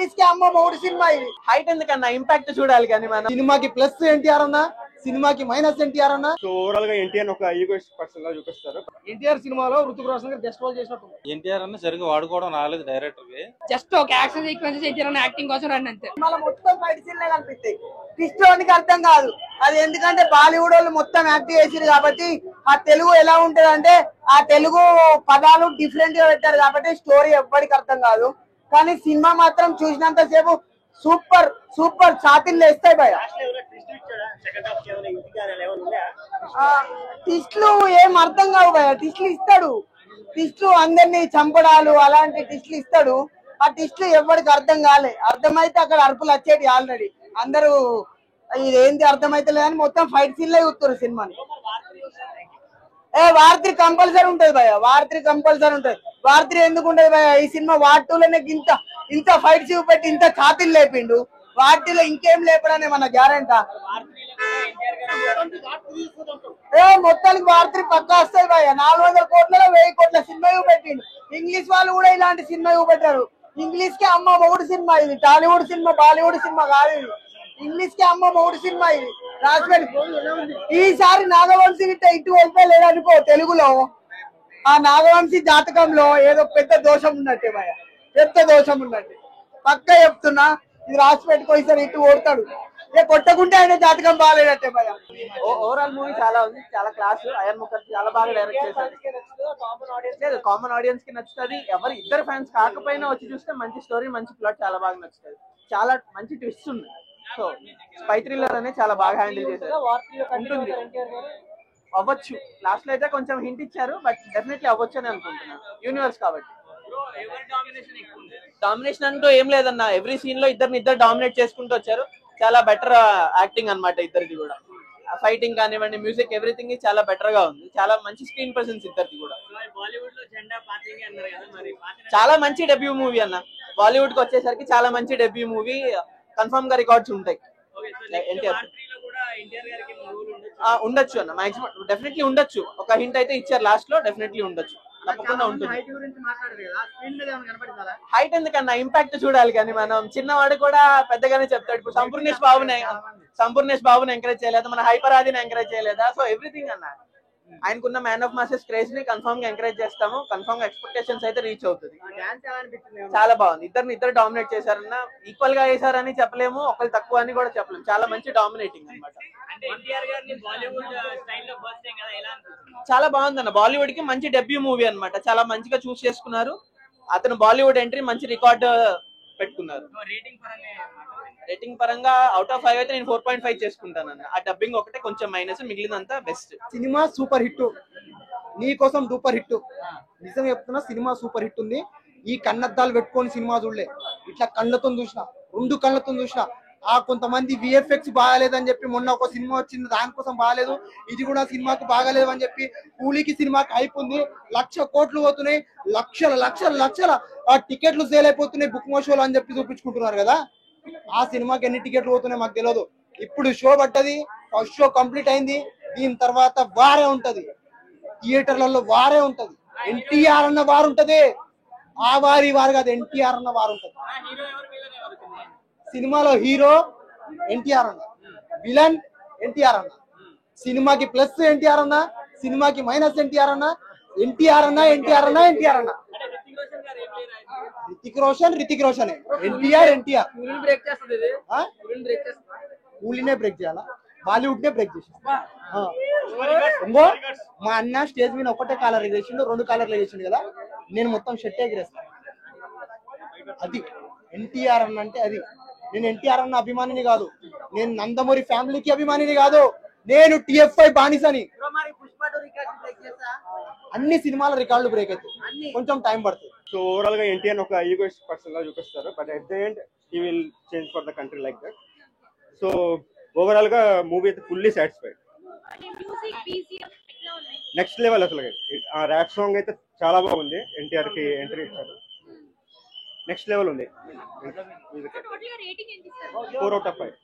English కి అమ్మ మూడు సినిమా ఇది. హైట్ ఎందుకన్నా, ఇంపాక్ట్ చూడాలి కానీ మనం. సినిమాకి ప్లస్ ఎన్టీఆర్ అన్న, సినిమాకి మైనస్ ఎన్టీఆర్ అన్న. సో ఓవరాల్ గా ఎన్టీఆర్ ఒక ఈగోయిస్ట్ పర్సన్ గా చూపిస్తారు. ఎన్టీఆర్ సినిమాలో ఋతిక్ రోషన్ గారు గెస్ట్ రోల్ చేసినట్టు. ఎన్టీఆర్ అన్న సరిగ్గా వాడుకోవడం రాలేదు డైరెక్టర్ కి. జస్ట్ ఒక యాక్షన్ సీక్వెన్స్ ఎన్టీఆర్ అన్న యాక్టింగ్ కోసం రండి అంతే. మళ్ళీ మొత్తం ఫైట్ సీన్లే కనిపిస్తాయి. క్రిస్టోనికి అర్థం కాదు అది, ఎందుకంటే బాలీవుడ్ వాళ్ళు మొత్తం యాక్ట్ చేసిరు కాబట్టి. ఆ తెలుగు ఎలా ఉంటది అంటే ఆ తెలుగు పదాలు డిఫరెంట్ గా పెట్టారు కాబట్టి స్టోరీ ఎవ్వడికి అర్థం కాదు. కానీ సినిమా మాత్రం చూసినంత సేపు సూపర్ సూపర్ ఛాతీలు వేస్తాయి భయ. టిస్ట్లు ఏం అర్థం కావు భయ. టిస్ట్లు ఇస్తాడు, టిస్ట్లు అందరినీ చంపడాలు అలాంటి టిస్ట్లు ఇస్తాడు. ఆ టిస్ట్లు ఎవరికి అర్థం కాలే. అర్థమైతే అక్కడ అరుపులు వచ్చేటి ఆల్రెడీ. అందరూ ఇదేంటి అర్థమైతే లేదని మొత్తం ఫైట్ సీన్లే చూస్తారు సినిమాని. వార్త్రి కంపల్సరీ ఉంటది భయ, వార్త్రి కంపల్సరీ ఉంటది. వార్త్రి ఎందుకు ఉంటది భయ, ఈ సినిమా వార్ 2 లోనే ఇంత ఫైట్ చూపెట్టి ఇంత ఛాతీలు లేపిండు. వార్టీలో ఇంకేం లేపడనే మన గ్యారెంటా. మొత్తానికి వార్త్రి పక్కా వస్తాయి భయ. 400 కోట్లలో 1000 కోట్ల సినిమా చూపెట్టిండు. ఇంగ్లీష్ వాళ్ళు కూడా ఇలాంటి సినిమా చూపెట్టారు. ఇంగ్లీష్ కి అమ్మ మూడు సినిమా ఇది. టాలీవుడ్ సినిమా బాలీవుడ్ సినిమా కాదు ఇది. ఇంగ్లీష్ కి అమ్మ మూడు సినిమా ఇది. ఈసారి నాగవంశీ ఇటు వెళ్ళిపోలేదనుకో తెలుగులో. ఆ నాగవంశీ జాతకంలో ఏదో పెద్ద దోషం ఉన్నట్టే భయ, పెద్ద దోషం ఉన్నట్టే పక్క చెప్తున్నా. ఇది రాసి పెట్టుకో, ఈసారి ఇటు ఓడతాడు. కొట్టకుంటే ఆయన జాతకం బాగాలేదట్టే భయ. ఓవరాల్ మూవీ చాలా ఉంది, చాలా క్లాస్. అయాన్ ముఖర్జీ చాలా బాగా డైరెక్ట్ చేశారు. లేదు, కామన్ ఆడియన్స్ కి నచ్చుతుంది. ఎవరు ఇద్దరు ఫ్యాన్స్ కాకపోయినా వచ్చి చూస్తే మంచి స్టోరీ, మంచి ప్లాట్ చాలా బాగా నచ్చుతుంది. చాలా మంచి ట్విస్ట్ ఉంది. సో స్పై థ్రిల్లర్ అనేది చాలా బాగా హ్యాండిల్ చేశారు. ఉంటుంది, అవ్వచ్చు. లాస్ట్ లో అయితే కొంచెం హింట్ ఇచ్చారు, బట్ డెఫినెట్లీ అవ్వచ్చు అని అనుకుంటున్నాను. యూనివర్స్ కాబట్టి. డామినేషన్ అంటూ ఏం లేదన్న, ఎవ్రీ సీన్ లో ఇద్దరు డామినేట్ చేసుకుంటూ వచ్చారు. చాలా బెటర్ యాక్టింగ్ అన్నమాట ఇద్దరిది కూడా. ఫైటింగ్ కానివ్వండి, మ్యూజిక్, ఎవ్రీథింగ్ చాలా బెటర్ గా ఉంది. చాలా మంచి స్క్రీన్ ప్రెసెన్స్ ఇద్దరిది కూడా. చాలా మంచి డెబ్యూ మూవీ అన్న. బాలీవుడ్ కి వచ్చేసరికి చాలా మంచి డెబ్యూ మూవీ. కన్ఫర్మ్ గా రికార్డ్స్ ఉంటాయి. ఉండొచ్చు అన్న, మాక్సిమం డెఫినెట్లీ ఉండొచ్చు. ఒక హింట్ అయితే ఇచ్చారు లాస్ట్ లో, డెఫినెట్లీ ఉండొచ్చు, తప్పకుండా ఉంటుంది. హైట్ ఎందుకన్నా, ఇంపాక్ట్ చూడాలి కానీ మనం. చిన్నవాడు కూడా పెద్దగానే చెప్తాడు. ఇప్పుడు సంపూర్ణేష్ బాబుని ఎంకరేజ్ చేయలేదా, మన హైపర్ ఆదిని ఎంకరేజ్ చేయలేదా? సో ఎవ్రీథింగ్ అన్న, ఆయనకున్న మ్యాన్ ఆఫ్ మాసెస్ క్రేజ్ ని కన్ఫర్మ్ గా ఎంకరేజ్ చేస్తాము. కన్ఫర్మ్ గా ఎక్స్పెక్టేషన్స్ అయితే రీచ్ అవుతుంది. చాలా బాగుంది. ఇద్దరు డామినేట్ చేశారన్న. ఈక్వల్ గా చేశారని చెప్పలేము, ఒకళ్ళు తక్కువ అని కూడా చెప్పలేము. చాలా మంచి డామినేటింగ్ అనమాట. చాలా బాగుందన్న. బాలీవుడ్ కి మంచి డెబ్యూ మూవీ అనమాట. చాలా మంచిగా చూస్ చేసుకున్నారు. అతను బాలీవుడ్ ఎంట్రీ మంచి రికార్డ్ పెట్టుకున్నారు. రేటింగ్ పరంగా అవుట్ ఆఫ్ 5 అయితే నేను 4.5 చేసుకుంటాను అన్న. ఆ డబ్బింగ్ ఒకటే కొంచెం మైనస్, మిగిలినంతా బెస్ట్. సినిమా సూపర్ హిట్, నీ కోసం సూపర్ హిట్. నిజం చెప్తున్నా, సినిమా సూపర్ హిట్ ఉంది. ఈ కన్నద్దాలు పెట్టుకొని సినిమా చూడలే, ఇట్లా కళ్ళతో చూసిన, 2 కళ్ళతో చూసిన. కొంతమంది విఎఫ్ఎక్స్ బాగాలేదని చెప్పి మొన్న ఒక సినిమా వచ్చింది, దానికోసం బాగాలేదు. ఇది కూడా సినిమాకి బాగాలేదు అని చెప్పి కూలీకి సినిమాకి హైప్ ఉంది. 1,00,000 కోట్లు పోతున్నాయి, లక్షల ఆ టికెట్లు సేల్ అయిపోతున్నాయి బుక్ మై షోలు అని చెప్పి చూపించుకుంటున్నారు కదా. ఆ సినిమాకి ఎన్ని టికెట్లు పోతున్నాయి మాకు తెలియదు. ఇప్పుడు షో పడ్డది, ఫస్ట్ షో కంప్లీట్ అయింది. దీని తర్వాత వారే ఉంటది, థియేటర్లలో వారే ఉంటది. ఎన్టీఆర్ అన్న వారు ఉంటది, ఆ వారి వారు కాదు, ఎన్టీఆర్ అన్న వారు ఉంటది. సినిమాలో హీరో ఎన్టీఆర్ అన్న, విలన్ ఎన్టీఆర్ అన్న. సినిమాకి ప్లస్ ఎన్టీఆర్ అన్న, సినిమాకి మైనస్ ఎన్టీఆర్ అన్న. ఎన్టీఆర్ అన్న ఎన్టీఆర్ అన్న ఎన్టీఆర్ అన్న. రితిక్ రోషన్ ఎన్టీఆర్. కూలీనే బ్రేక్ చేయాలా, బాలీవుడ్ నే బ్రేక్ చేసి. మా అన్న స్టేజ్ మీద ఒకటే కాలర్ చేసిండు, 2 కాలర్లు చేసిండు కదా. నేను మొత్తం షర్ట్ ఎగిరేస్తాను. అది ఎన్టీఆర్ అన్న అంటే అది. నేను ఎన్టీఆర్ అన్న అభిమానిని కాదు, నేను నందమూరి ఫ్యామిలీకి అభిమానిని కాదు, నేను TFI బానిసని. అన్ని సినిమాల రికార్డులు బ్రేక్ అవుతాయి, కొంచెం టైం పడుతుంది. సో ఓవరాల్ గా ఎన్టీఆర్ ఒక ఈగోయిస్ట్ పర్సన్ గా చూపిస్తారు, but at the end he will change for the country like that. So overall గా మూవీ అయితే ఫుల్లీ సాటిస్ఫైడ్. నెక్స్ట్ లెవెల్ అసలు. ఆ ర్యాప్ సాంగ్ అయితే చాలా బాగుంది. ఎన్టీఆర్ కి ఎంట్రీ ఇచ్చారు, నెక్స్ట్ లెవెల్ ఉంది. 4 out of 5.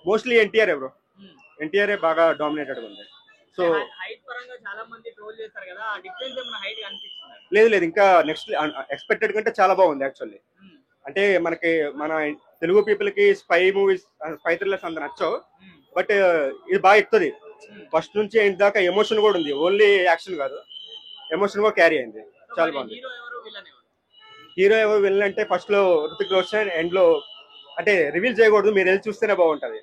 Mostly NTR bro, NTR బాగా డామినేటెడ్ ఉంది. సో హైట్ పరంగా చాలా మంది ట్రోల్ చేస్తారు కదా, ఆ డిఫరెన్స్ ఏమైనా హైట్ కనిపిస్తుంది? లేదు ఇంకా నెక్స్ట్ ఎక్స్పెక్టెడ్ కంటే చాలా బాగుంది యాక్చువల్లీ. అంటే మనకి మన తెలుగు పీపుల్ కి స్పై మూవీస్, స్పై థ్రిల్లర్స్ అంత నచ్చవు, బట్ ఇది బాగా ఎక్కుతుంది. ఫస్ట్ నుంచి ఎండ్ దాకా ఎమోషన్ కూడా ఉంది, ఓన్లీ యాక్షన్ కాదు, ఎమోషన్ కూడా క్యారీ అయింది. చాలా బాగుంది. హీరో ఎవరు విలన్ అంటే ఫస్ట్ లో రుతిక్ రోషన్, ఎండ్ లో అంటే రివీల్ చేయకూడదు, మీరు వెళ్ళి చూస్తేనే బాగుంటది.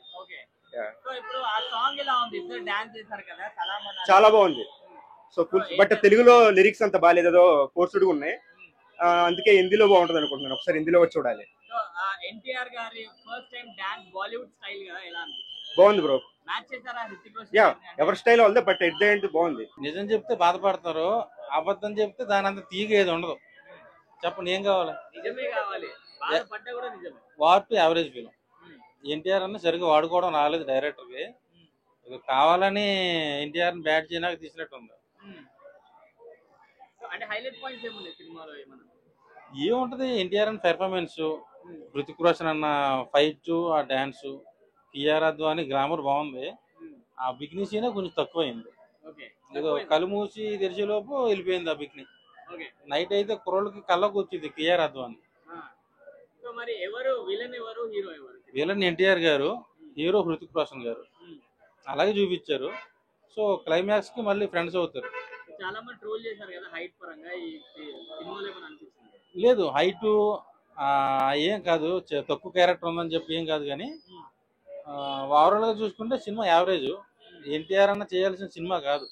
చాలా బాగుంది. సో బట్ తెలుగులో లిరిక్స్ అంత బాగాలేదు, ఏదో కోర్సుడ్ ఉన్నాయి, అందుకే హిందీలో బాగుంటుంది అనుకుంటున్నాను. ఒకసారి హిందీలో వచ్చి చూడాలి. ఎన్టీఆర్ గారి first time dance Bollywood style కదా, ఎలా అనిపిస్తుంది? బాగుంది బ్రో. మ్యాచ్ చేశారా రితిక్ రోషన్? యా, ఎవరి స్టైల్ ఉంది, బట్ ఎట్ ద ఎండ్ బాగుంది. నిజం చెప్తే బాధపడతారు, అబద్ధం చెప్తే దాని అంత తీగ ఏది ఉండదు. చెప్పండి ఏం కావాలి? నిజమే కావాలి, బాధపడ్డా కూడా నిజమే. వార్పు యావరేజ్ ఫిలిం. ఎన్టీఆర్ అన్న సరిగ్గా వాడుకోవడం రాలేదు డైరెక్టర్కి, కావాలని ఎన్టీఆర్ బ్యాట్ చేయడానికి తీసినట్టు ఉంది. అంటే హైలైట్ పాయింట్స్ ఏమున్నాయి సినిమాలో? ఏముంటది, ఎన్టీఆర్ అన్న పెర్ఫార్మెన్స్, హృతిక్ రోషన్ అన్న ఫైట్, ఆ డాన్స్, కియారా అద్వాని గ్రామర్ బాగుంది. ఆ బిక్నీ సీనే కొంచెం తక్కువైంది, ఏదో కళ్ళు మూసి తెరిచేలోపు వెళ్ళిపోయింది ఆ బిక్నీ. నైట్ అయితే కుర్రోళ్ళకి కళ్ళకు వచ్చింది కియారా అద్వాని. మరి ఎవరు విలన్, ఎవరు హీరో? ఎవరు విలన్? ఎన్టీఆర్ గారు, హీరో హృతిక్ రోషన్ గారు, అలాగే చూపించారు. సో క్లైమాక్స్ కి మళ్ళీ ఫ్రెండ్స్ అవుతారు. చాలా మంది ట్రోల్ చేశారు కదా హైట్ పరంగా, ఈ సినిమాలో ఏమైనా అనిపిస్తుంది? లేదు, హైట్ ఏం కాదు, తక్కువ క్యారెక్టర్ ఉందని చెప్పి ఏం కాదు, కానీ ఓవరాల్ గా చూసుకుంటే సినిమా యావరేజ్. ఎన్టీఆర్ అన్న చేయాల్సిన సినిమా కాదు.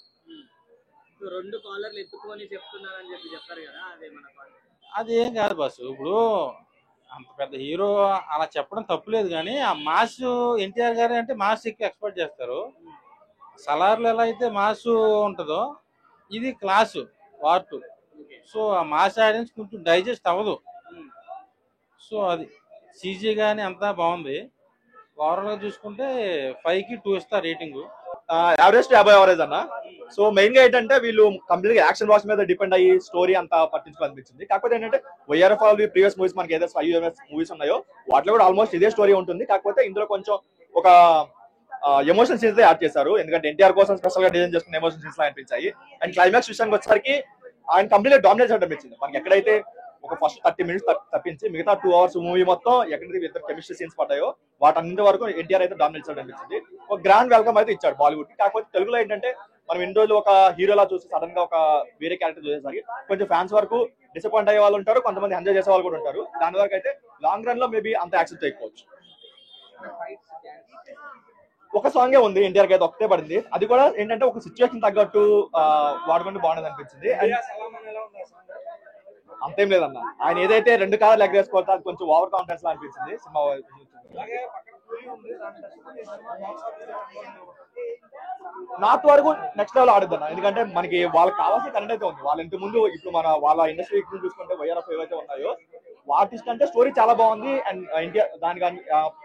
రెండు కాలర్లు ఎత్తుకొని చెప్తున్నారని చెప్పి చెప్పారు కదా, అది ఏం కాదు బస్సు. ఇప్పుడు అంత పెద్ద హీరో అలా చెప్పడం తప్పులేదు, కానీ ఆ మాస్ ఎన్టీఆర్ గారు అంటే మాస్ ఎక్కువ ఎక్స్పెక్ట్ చేస్తారు. సలార్లు ఎలా అయితే మాస్ ఉంటుందో, ఇది క్లాసు వార్2. సో ఆ మాస్ ఆడియన్స్ కొంచెం డైజెస్ట్ అవ్వదు. సో అది సీజీ కానీ అంతా బాగుంది. ఓవరాల్ గా చూసుకుంటే 5కి 2 ఇస్తా rating. Average to above average అన్న. సో మెయిన్ గా ఏంటంటే వీళ్ళు కంప్లీట్ గా యాక్షన్ బాక్స్ మీద డిపెండ్ అయ్యి స్టోరీ అంతా పట్టించుకోనిపించింది. కాకపోతే ఏంటంటే వైఆర్ఎఫ్ ప్రీవియస్ మూవీస్ మనకి ఏదైతే 5 మూవీస్ ఉన్నాయో వాటిలో కూడా ఆల్మోస్ట్ ఇదే స్టోరీ ఉంటుంది. కాకపోతే ఇందులో కొంచెం ఒక ఎమోషన్ సీన్స్ యాడ్ చేశారు, ఎందుకంటే ఎన్టీఆర్ కోసం స్పెషల్ గా డిజైన్ చేసుకున్న ఎమోషన్ సీన్స్ అనిపించాయి. అండ్ క్లైమాక్స్ విషయానికి వచ్చేసరికి ఆయన కంప్లీట్ డామినేట్ అనిపించింది. మనకి ఎక్కడైతే ఒక ఫస్ట్ 30 minutes తప్పించి మిగతా 2 hours మూవీ మొత్తం ఎక్కడైతే ఇద్దరు కెమిస్ట్రీ సీన్స్ పడ్డాయో వాటన్నింటి వరకు ఎన్టీఆర్ అయితే డామినేట్ అనిపించింది. ఒక గ్రాండ్ వెల్కమ్ అయితే ఇచ్చాడు బాలీవుడ్ కి. కాకపోతే తెలుగులో ఏంటంటే మనం ఇన్ని రోజులు ఒక హీరోలా చూసి సడన్ గా ఒక వేరే క్యారెక్టర్ చూసేసరికి కొంచెం ఫ్యాన్స్ వరకు డిసప్పాయింట్ అయ్యే వాళ్ళు ఉంటారు, కొంతమంది ఎంజాయ్ చేసే వాళ్ళు కూడా ఉంటారు. దాని వరకు అయితే లాంగ్ రన్ లో మేబీ అంత యాక్సెప్ట్ చేయకపోవచ్చు. ఒక సాంగే ఉంది ఎన్టీఆర్ అయితే ఒకటే పడింది, అది కూడా ఏంటంటే ఒక సిచ్యువేషన్ తగ్గట్టు వాడుకుంటే బాగుండదు అనిపించింది. అంతేం లేదన్న, ఆయన ఏదైతే 2 కార్లు ఎగరేసుకోవాలో అది కొంచెం ఓవర్ కాన్ఫిడెన్స్ లా అనిపించింది సినిమా. నార్త్ వరకు నెక్స్ట్ లెవెల్ ఆడుద్దన్న, ఎందుకంటే మనకి వాళ్ళకి కావాల్సిన కరెంట్ అయితే ఉంది. వాళ్ళ ఇంటి ముందు ఇప్పుడు వాళ్ళ ఇండస్ట్రీ చూసుకుంటే వైఆర్ఎఫ్ ఏవైతే ఉన్నాయో వాటిస్ట్ అంటే స్టోరీ చాలా బాగుంది. అండ్ ఎన్టీఆర్ దానికి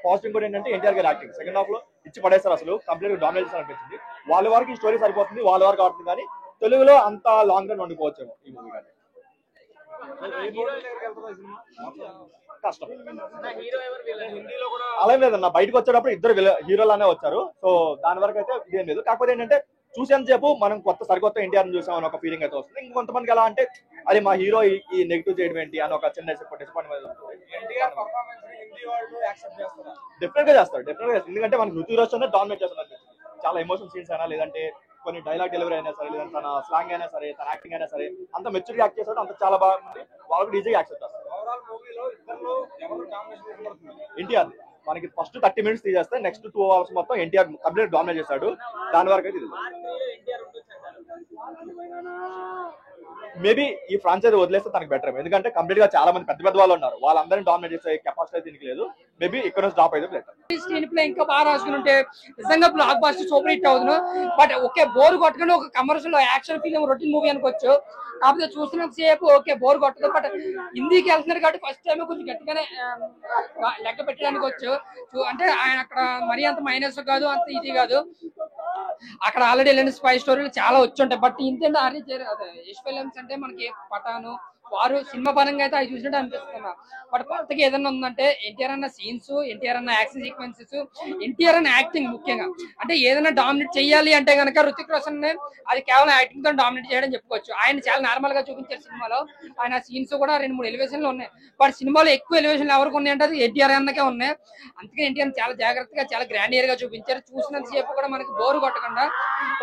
పాజిటివ్ కూడా ఏంటంటే ఎన్టీఆర్ గారి యాక్టింగ్ సెకండ్ హాఫ్ లో ఇచ్చి పడేస్తారు, అసలు కంప్లీట్ గా డామినేషన్ అనిపించింది. వాళ్ళ వరకు ఈ స్టోరీ సరిపోతుంది, వాళ్ళ వరకు ఆడుతుంది, కానీ తెలుగులో అంత లాంగ్ రన్ ఉండిపోవచ్చేమో ఈ మూవీ. కానీ కష్టం అలా లేదన్న, బయటకు వచ్చేటప్పుడు ఇద్దరు హీరోలానే వచ్చారు. సో దాని వరకు అయితే ఇదేం లేదు. కాకపోతే ఏంటంటే చూసేంతసేపు మనం సరికొత్త ఎన్టీఆర్ చూసామని ఒక ఫీలింగ్ అయితే వస్తుంది. ఇంకొంతమందికి ఎలా అంటే అది మా హీరో ఈ నెగిటివ్ చేయడం ఏంటి అని ఒక చిన్న డిసప్పాయింట్మెంట్ ఉంటుంది. డెఫినెట్ గా చేస్తారు, ఎందుకంటే మనకి హృతిక్ రోషన్ డామినేట్ చేస్తున్నారు. చాలా ఎమోషన్ సీన్స్ అయినా, లేదంటే కొన్ని డైలాగ్ డెలివరీ అయినా సరే, లేదంటే తన స్లాంగ్ అయినా సరే, తన యాక్టింగ్ అయినా సరే, అంత మెచ్యూరిటీ యాక్ట్ చేస్తాడు, అంత చాలా బాగుంది. వాళ్ళకి ఈజీగా యాక్సెప్ట్ చేస్తారు. ఎన్టీఆర్ మనకి ఫస్ట్ 30 minutes తీసేస్తే నెక్స్ట్ 2 hours మొత్తం ఎన్టీఆర్ కంప్లీట్ డామినేట్ చేశాడు. దాని వరకు అయితే మేబీ ఈ ఫ్రాంచైజీ వదిలేస్తే తనకు బెటర్, ఎందుకంటే కంప్లీట్ గా చాలా మంది పెద్ద వాళ్ళు ఉన్నారు, వాళ్ళందరినీ డామినేట్ చేసే కెపాసిటీ అయితే దీనికి లేదు. మేబీ ఇక్కడ నుంచి డ్రాప్ అయితే బెటర్. స్క్రీన్ ప్లే ఇంకా బాగా రాసుకుని ఉంటే నిజంగా బ్లాక్ బస్టర్ సూపర్ హిట్ అవుతుంది. బట్ ఓకే బోర్ కొట్టకుండా ఒక commercial action film routine movie అనుకోవచ్చు. కాకపోతే చూస్తున్నంత సేపు ఓకే బోర్ కొట్టదు. బట్ హిందీకి వెళ్తున్నారు కాబట్టి ఫస్ట్ టైం కొంచెం గట్టిగానే లెక్క పెట్టడానికి వచ్చు. అంటే ఆయన అక్కడ మరీ అంత మైనస్ కాదు, అంత ఇది కాదు. అక్కడ ఆల్రెడీ వెళ్ళిన స్పై స్టోరీలు చాలా వచ్చి ఉంటాయి. బట్ ఇంతేంటే యష్ ఫిలిమ్స్ అంటే మనకి పఠాను, వారు సినిమా పరంగా అయితే అవి చూసినట్టు అనిపిస్తున్నా. బట్ కొత్తగా ఏదైనా ఉందంటే ఎన్టీఆర్ అన్న సీన్స్, ఎన్టీఆర్ అన్న యాక్షన్ సీక్వెన్సెస్, ఎన్టీఆర్ అన్న యాక్టింగ్ ముఖ్యంగా. అంటే ఏదైనా డామినేట్ చెయ్యాలి అంటే కనుక రుతిక్ రోషన్ అది కేవలం యాక్టింగ్ తో డామినేట్ చేయడం చెప్పుకోవచ్చు. ఆయన చాలా నార్మల్ గా చూపించారు సినిమాలో. ఆయన సీన్స్ కూడా 2-3 ఎలివేషన్లు ఉన్నాయి. బట్ సినిమాలో ఎక్కువ ఎలివేషన్లు ఎవరికి ఉన్నాయంటే అది ఎన్టీఆర్ అన్నకే ఉన్నాయి. అందుకే ఎన్టీఆర్ చాలా జాగ్రత్తగా చాలా గ్రాండియర్ గా చూపించారు. చూసినంత సేపు కూడా మనకి బోరు కొట్టకుండా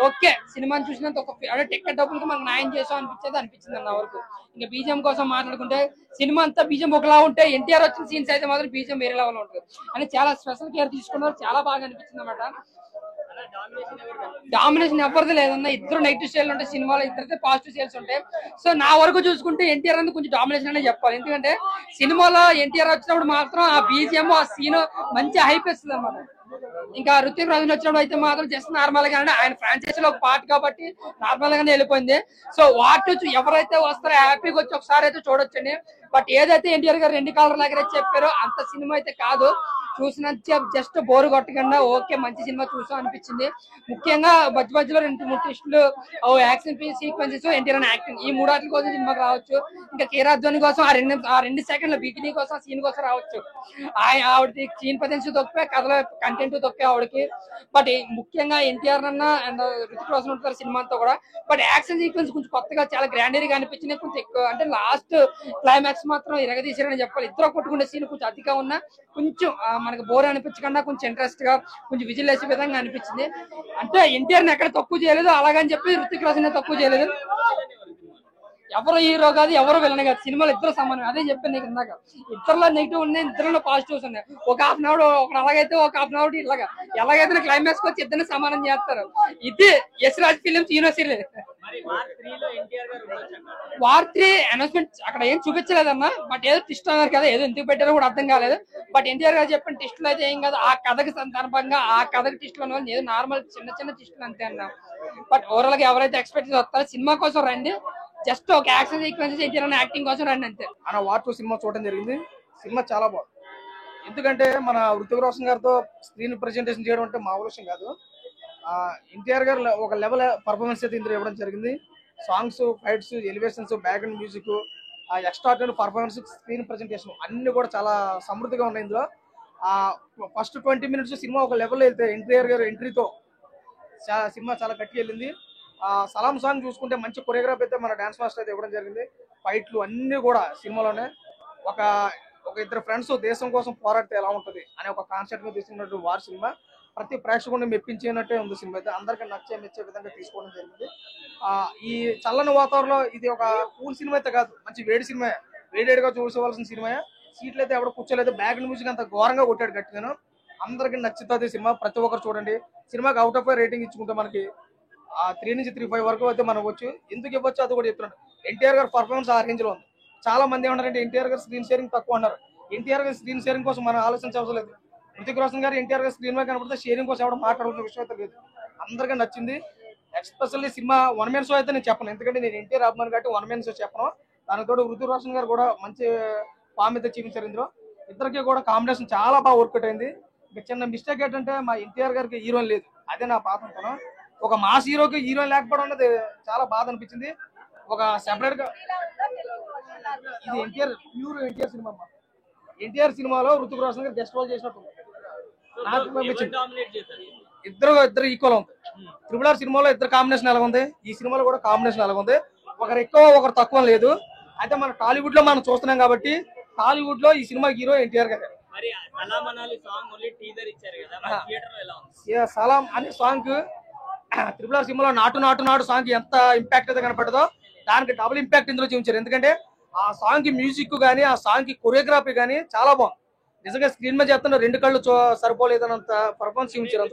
ఓకే సినిమాని చూసినంత ఒక అంటే టికెట్ డబ్బులకి మనకు న్యాయం చేసాం అనిపించింది అన్న వరకు. ఇంకా బీజం కోసం మాట్లాడుకుంటే సినిమా అంతా బీజం ఒకలా ఉంటే ఎన్టీఆర్ వచ్చిన సీన్స్ అయితే మాత్రం బీజం వేరే లెవెల్ ఉంటుంది. అని చాలా స్పెషల్ కేర్ తీసుకున్నారు. చాలా బాగా అనిపించింది అన్నమాట. డామినేషన్ ఎవరిది లేదన్నా. ఇద్దరు నెగిటివ్ సేల్ ఉంటాయి సినిమాలో, ఇద్దరితే పాజిటివ్ సేల్స్ ఉంటాయి. సో నా వరకు చూసుకుంటే ఎన్టీఆర్ అనేది కొంచెం డామినేషన్ అనే చెప్పాలి. ఎందుకంటే సినిమాలో ఎన్టీఆర్ వచ్చినప్పుడు మాత్రం ఆ బీజిఎం ఆ సీన్ మంచి హైప్ ఇస్తుంది అన్నమాట. ఇంకా రుతిక్ రోషన్ వచ్చినప్పుడు అయితే మాత్రం జస్ట్ నార్మల్ గానే ఆయన ఫ్రాంచైజీలో ఒక పార్ట్ కాబట్టి నార్మల్ గానే వెళ్ళిపోయింది. సో వాటి ఎవరైతే వస్తారో హ్యాపీగా వచ్చి ఒకసారి అయితే చూడొచ్చండి. బట్ ఏదైతే ఎన్టీఆర్ గారు 2 కాలర్ దగ్గర చెప్పారో అంత సినిమా అయితే కాదు. చూసినంత జస్ట్ బోర్ కొట్టకుండా ఓకే మంచి సినిమా చూసాం అనిపించింది. ముఖ్యంగా మధ్యలో 2-3 ట్విస్టులు, యాక్షన్ సీక్వెన్సెస్, ఎన్టీఆర్ యాక్టింగ్, ఈ 3 వాటి కోసం సినిమాకి రావచ్చు. ఇంకా కీరాధ్వని కోసం ఆ 2 సెకండ్ల బిగినీ కోసం సీన్ కోసం రావచ్చు. ఆవిడకి సీన్ పొటెన్షియల్ తొక్కే, కథలో కంటెంట్ తొక్కే ఆవిడకి. బట్ ముఖ్యంగా ఎన్టీఆర్ అన్న అండ్ రుతిక్ రోషన్ ఉంటారు సినిమా అంతా కూడా. బట్ యాక్షన్ సీక్వెన్స్ కొంచెం కొత్తగా చాలా గ్రాండరీగా అనిపించింది. కొంచెం ఎక్కువ అంటే లాస్ట్ క్లైమాక్స్ మాత్రం ఇరగదీశారని చెప్పాలి. ఇద్దరు కొట్టుకునే సీన్ కొంచెం అతిగా ఉన్నా కొంచెం మనకు బోర్ అనిపించకుండా కొంచెం ఇంట్రెస్ట్ గా కొంచెం విజిల్ వేసే విధంగా అనిపించింది. అంటే ఎన్టీఆర్ ని ఎక్కడ తక్కువ చేయలేదు, అలాగని చెప్పి రుతిక్ రోషన్ తక్కువ చేయలేదు. ఎవరు హీరో కాదు, ఎవరు విలన్ కాదు, సినిమాలు ఇద్దరు సమానం. అదే చెప్పాను నీకు ఇందాక. ఇద్దరులో నెగిటివ్ ఉన్నాయి, ఇద్దరులో పాజిటివ్స్ ఉన్నాయి. ఒక హాఫ్ అన్ అవర్ ఒకటి అలాగైతే ఒక హాఫ్ అన్ అవర్ ఇలాగా ఎలాగైతే క్లైమాక్స్ వచ్చి ఇద్దరిని సమానం చేస్తారు. ఇది Yashraj films university. War 3 announcement అక్కడ ఏం చూపించలేదన్నా. బట్ ఏదో ట్విస్ట్ అన్నారు కదా, ఏదో ఎందుకు పెట్టారో కూడా అర్థం కాలేదు. బట్ ఎన్టీఆర్ గారు చెప్పిన ట్విస్టులు అయితే ఏం కాదు. ఆ కథకి సందర్భంగా ఆ కథకి ట్విస్టులు అన్న ఏదో నార్మల్ చిన్న ట్విస్టులు అంతే అన్నా. బట్ ఓవరాల్ గా ఎవరైతే ఎక్స్పెక్ట్ చేస్తారో సినిమా కోసం రండి. జస్ట్ ఒక యాక్షన్ సీక్వెన్సెస్ ఎన్టీఆర్ యాక్టింగ్ కోసం రండి అంతే. అన్న వార్ 2 సినిమా చూడడం జరిగింది. సినిమా చాలా బాగుంది. ఎందుకంటే మన రుతిక్ రోషన్ గారితో స్క్రీన్ ప్రెజెంటేషన్ చేయడం అంటే మామూలు విషయం కాదు. ఎన్టీఆర్ గారు ఒక లెవెల్ పర్ఫార్మెన్స్ అయితే ఇందులో ఇవ్వడం జరిగింది. Songs, fights, elevations, background music, extraordinary performance, screen presentation అన్ని కూడా చాలా సమృద్ధిగా ఉన్నాయి ఇందులో. ఫస్ట్ 20 minutes సినిమా ఒక లెవెల్ వెళ్తే ఎన్టీఆర్ గారు ఎంట్రీతో సినిమా చాలా గట్టిగా వెళ్ళింది. సలాం సాంగ్ చూసుకుంటే మంచి కొరియోగ్రాఫ్ అయితే మన డాన్స్ మాస్టర్ అయితే ఇవ్వడం జరిగింది. ఫైట్లు అన్ని కూడా సినిమాలోనే ఒక ఇద్దరు ఫ్రెండ్స్ దేశం కోసం పోరాడితే ఎలా ఉంటుంది అనే ఒక కాన్సెప్ట్ మీద తీసుకున్నట్టు వార్ సినిమా ప్రతి ప్రేక్షకుడిని మెప్పించేనట్టే ఉంది. సినిమా అయితే అందరికీ మెచ్చే విధంగా తీసుకోవడం జరిగింది. ఈ చల్లని వాతావరణంలో ఇది ఒక కూల్ సినిమా అయితే కాదు, మంచి వేడి సినిమా, వేడిగా చూసుకోవాల్సిన సినిమా. సీట్లు అయితే ఎవడ కూర్చోలేదు. బ్యాక్గ్రౌండ్ మ్యూజిక్ అంత ఘోరంగా కొట్టాడు గట్టిగాను. అందరికి నచ్చుతుంది సినిమా. ప్రతి ఒక్కరు చూడండి. సినిమాకి అవుట్ ఆఫ్ రేటింగ్ ఇచ్చుకుంటే మనకి 3 నుంచి 3.5 వరకు అయితే మనకు వచ్చు. ఎందుకు ఇవ్వచ్చు అది కూడా చెప్తున్నాడు. ఎన్టీఆర్ గారు పర్ఫార్మెన్స్ ఆ రేంజ్ లో ఉంది. చాలా మంది ఏమన్నారంటే ఎన్టీఆర్ గారు స్క్రీన్ షేరింగ్ తక్కువ అన్నారు. ఎన్టీఆర్ గారు స్క్రీన్ షేరింగ్ కోసం మనం ఆలోచించవసరం లేదు. రుతిక్ రోషన్ గారు ఎన్టీఆర్ గారు స్క్రీన్ మీద కనబడితే షేరింగ్ కోసం ఎవరు మాట్లాడుతున్న విషయం అయితే లేదు. అందరికీ నచ్చింది. ఎస్పెషల్లీ సినిమా 1 man షో అయితే నేను చెప్పను, ఎందుకంటే నేను ఎన్టీఆర్ అభిమాని కాబట్టి 1 man షో చెప్పను. దానితో రుతిక్ రోషన్ గారు కూడా మంచి ఫామ్ అయితే చూపించారు ఇందులో. ఇద్దరికి కూడా కాంబినేషన్ చాలా బాగా వర్కౌట్ అయింది. ఇక చిన్న మిస్టేక్ ఏంటంటే మా ఎన్టీఆర్ గారికి హీరోయిన్ లేదు. అదే నా బాధ అనుకున్నాను. ఒక మాస్ హీరోకి హీరోయిన్ లేకపోవడం అనేది చాలా బాధ అనిపించింది. ఒక సెపరేట్ గా ఇది ఎన్టీఆర్ ప్యూర్ ఎన్టీఆర్ సినిమా. ఎన్టీఆర్ సినిమాలో రుతిక్ రోషన్ గారు గెస్ట్ రోల్ చేసినట్టు ఇద్దరు ఈక్వల్ ఉంది. RRR సినిమాలో ఇద్దరు కాంబినేషన్ ఎలా ఉంది, ఈ సినిమాలో కూడా కాంబినేషన్ ఎలా ఉంది. ఒకరు ఎక్కువ ఒకరు తక్కువ లేదు. అయితే మన టాలీవుడ్ లో మనం చూస్తున్నాం కాబట్టి టాలీవుడ్ లో ఈ సినిమా హీరో ఎన్టీఆర్ గారు. సలాం అనే సాంగ్ RRR సినిమాలో నాటు సాంగ్ ఎంత ఇంపాక్ట్ అయితే కనపడదో దానికి డబుల్ ఇంపాక్ట్ ఇందులో చూపించారు. ఎందుకంటే ఆ సాంగ్ కి మ్యూజిక్ గానీ, ఆ సాంగ్ కి కొరియోగ్రఫీ గానీ చాలా బాగుంది. నిజంగా స్క్రీన్ మీద చెప్తున్న 2 కళ్ళు సరిపోలేదన్నంత పర్ఫార్మెన్స్ చూపించారు.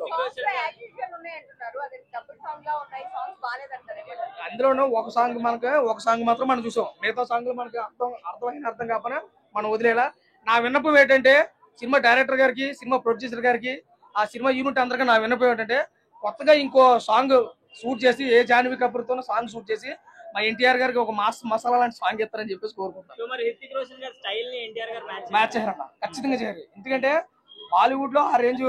అందులోనూ ఒక సాంగ్ మాత్రం మనం చూసాం. మిగతా సాంగ్లు మనకి అర్థం కాకపోయినా మనం వదిలేలా. నా విన్నపం ఏంటంటే సినిమా డైరెక్టర్ గారికి, సినిమా ప్రొడ్యూసర్ గారికి, ఆ సినిమా యూనిట్ అందరికీ నా విన్నపం ఏంటంటే కొత్తగా ఇంకో సాంగ్ షూట్ చేసి, ఏ జాన్వీ కపూర్తో సాంగ్ షూట్ చేసి మా ఎన్టీఆర్ గారికి ఒక మసాలా లాంటి సాంగ్ ఇస్తారని చెప్పేసి కోరుకుంటాను. మ్యాచ్ చేయాలన్న ఖచ్చితంగా చేయాలి. ఎందుకంటే బాలీవుడ్ లో ఆ రేంజ్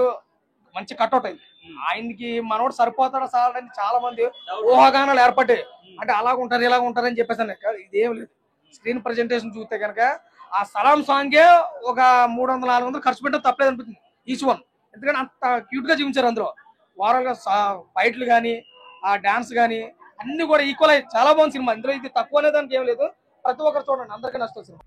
మంచి కట్అవుట్ అయింది. ఆయనకి మనోడు సరిపోతాడా సాలని చాలా మంది ఊహాగానాలు ఏర్పడ్డాయి. అంటే అలాగ ఉంటారు ఇలాగ ఉంటారని చెప్పేసి ఇదేం లేదు. స్క్రీన్ ప్రజెంటేషన్ చూస్తే కనుక ఆ సలాం సాంగే ఒక 300-400 ఖర్చు పెట్టడం తప్పలేదు అనిపిస్తుంది ఈచ్ వన్. ఎందుకంటే అంత క్యూట్ గా చూపించారు అందులో. ఓవరాల్ గా ఫైట్లు కానీ ఆ డాన్స్ కానీ అన్ని కూడా ఈక్వల్ అయ్యి చాలా బాగుంది సినిమా. ఇందులో ఇది తక్కువ అనేది దానికి ఏం లేదు. ప్రతి ఒక్కరు చూడండి, అందరికీ నచ్చుతుంది సినిమా.